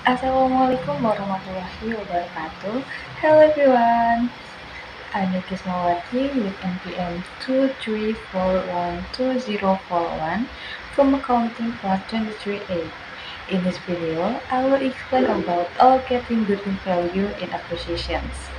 Assalamualaikum warahmatullahi wabarakatuh. Hello everyone. I'm Eki Ismawati with NPM 2341241 from Accounting Class 23A. In this video, I will explain about allocating goodwill value in acquisitions.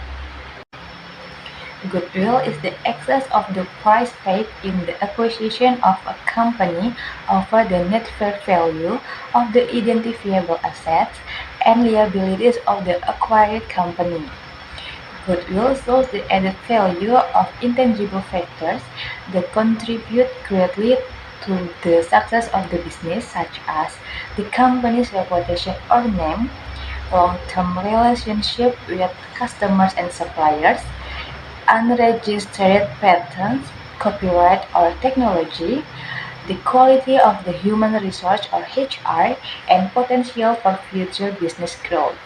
Goodwill is the excess of the price paid in the acquisition of a company over the net fair value of the identifiable assets and liabilities of the acquired company. Goodwill shows the added value of intangible factors that contribute greatly to the success of the business, such as the company's reputation or name, long-term relationship with customers and suppliers, unregistered patents, copyright or technology, the quality of the human resource or HR, and potential for future business growth.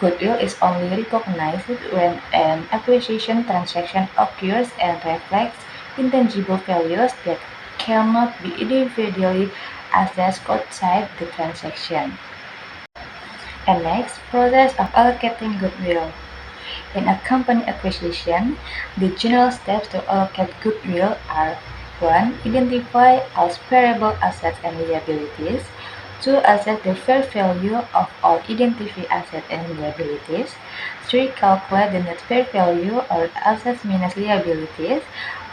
Goodwill is only recognized when an acquisition transaction occurs and reflects intangible values that cannot be individually assessed outside the transaction. And next, process of allocating goodwill. In a company acquisition, the general steps to allocate goodwill are: 1. Identify transferable assets and liabilities. 2. Assess the fair value of all identified assets and liabilities. 3. Calculate the net fair value or assets minus liabilities.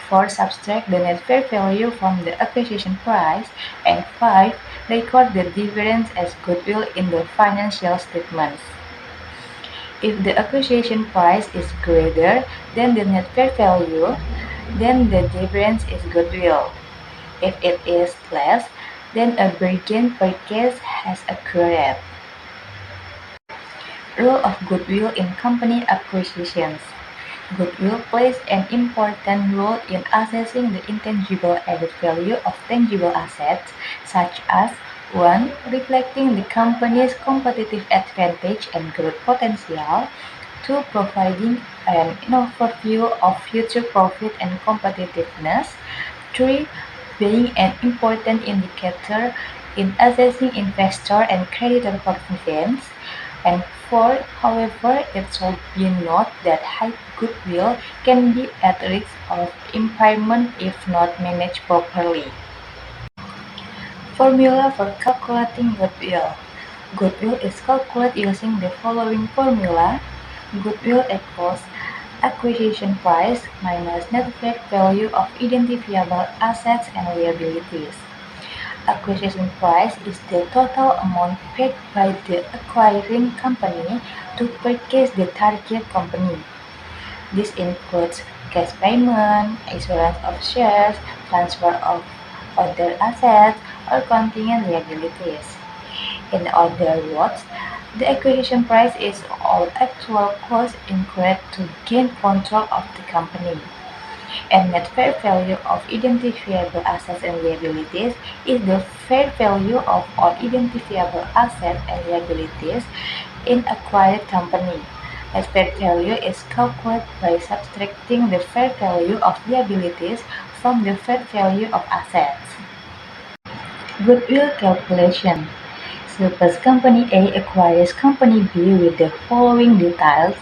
4. Subtract the net fair value from the acquisition price. And 5. Record the difference as goodwill in the financial statements. If the acquisition price is greater than the net fair value, then the difference is goodwill. If it is less, then a bargain purchase has occurred. Role of goodwill in company acquisitions. Goodwill plays an important role in assessing the intangible added value of tangible assets, such as: 1. Reflecting the company's competitive advantage and growth potential. 2. Providing an overview of future profit and competitiveness. 3. Being an important indicator in assessing investor and creditor confidence. And 4. However, it should be noted that high goodwill can be at risk of impairment if not managed properly. Formula for calculating goodwill. Goodwill is calculated using the following formula. Goodwill equals acquisition price minus net fair value of identifiable assets and liabilities. Acquisition price is the total amount paid by the acquiring company to purchase the target company. This includes cash payment, issuance of shares, transfer of other assets, or contingent liabilities. In other words, the acquisition price is all actual costs incurred to gain control of the company. And net fair value of identifiable assets and liabilities is the fair value of all identifiable assets and liabilities in acquired company. Net fair value is calculated by subtracting the fair value of liabilities from the fair value of assets. Goodwill calculation. Suppose company A acquires company B with the following details.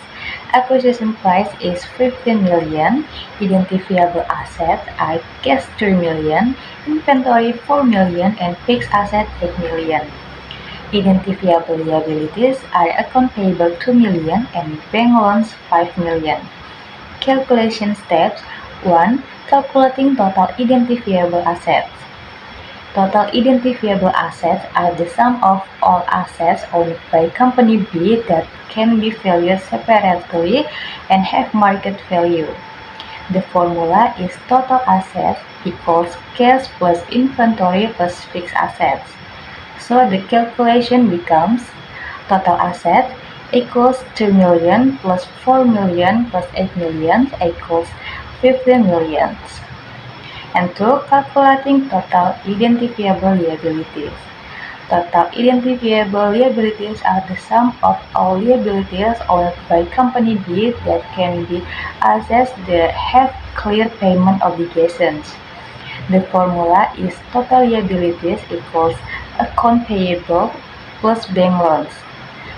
Acquisition price is 15 million, identifiable assets are cash 3 million, inventory 4 million, and fixed assets 8 million. Identifiable liabilities are account payable 2 million and bank loans 5 million. Calculation steps. 1. Calculating total identifiable assets. Total identifiable assets are the sum of all assets owned by company B that can be valued separately and have market value. The formula is total assets equals cash plus inventory plus fixed assets. So the calculation becomes total assets equals 2 million plus 4 million plus 8 million equals 15 million. And 2. Calculating total identifiable liabilities. Total identifiable liabilities are the sum of all liabilities owned by company B that can be assessed that have clear payment obligations. The formula is total liabilities equals account payable plus bank loans.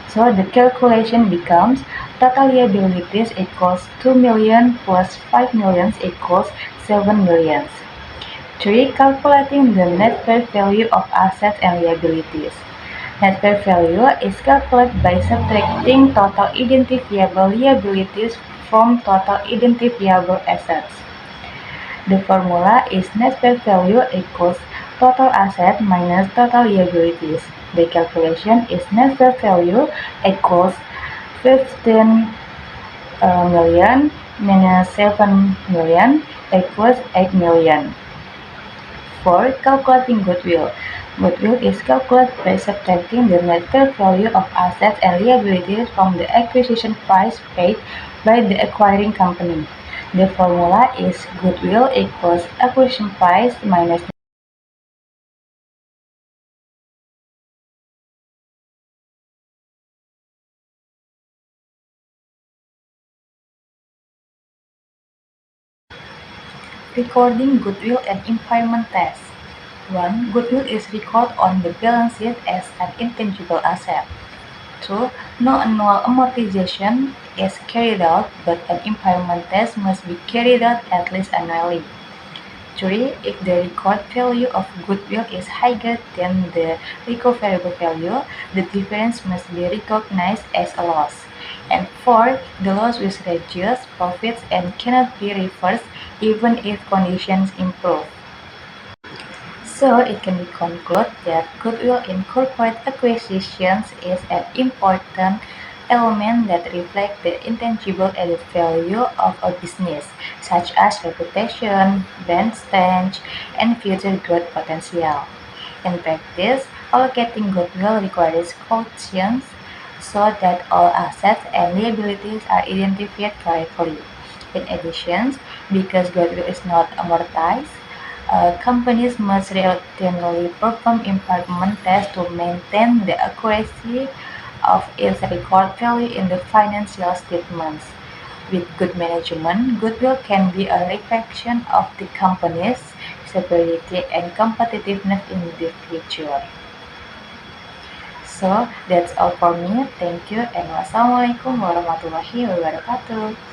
So the calculation becomes total liabilities equals 2 million plus 5 million equals 7 million. 3. Calculating the net fair value of assets and liabilities. Net fair value is calculated by subtracting total identifiable liabilities from total identifiable assets. The formula is net fair value equals total asset minus total liabilities. The calculation is net fair value equals 15 million minus 7 million equals 8 million. 4. Calculating goodwill. Goodwill is calculated by subtracting the net fair value of assets and liabilities from the acquisition price paid by the acquiring company. The formula is goodwill equals acquisition price minus recording goodwill and impairment test. 1. Goodwill is recorded on the balance sheet as an intangible asset. 2. No annual amortization is carried out, but an impairment test must be carried out at least annually. 3. If the record value of goodwill is higher than the recoverable value, the difference must be recognized as a loss. And 4. The loss will reduce profits and cannot be reversed even if conditions improve. So it can be concluded that goodwill in corporate acquisitions is an important element that reflects the intangible added value of a business, such as reputation, brand strength, and future growth potential. In practice, allocating goodwill requires caution so that all assets and liabilities are identified correctly. In addition, because goodwill is not amortized, companies must routinely perform impairment tests to maintain the accuracy of its record value in the financial statements. With good management, goodwill can be a reflection of the company's stability and competitiveness in the future. So that's all for me. Thank you and wassalamualaikum warahmatullahi wabarakatuh.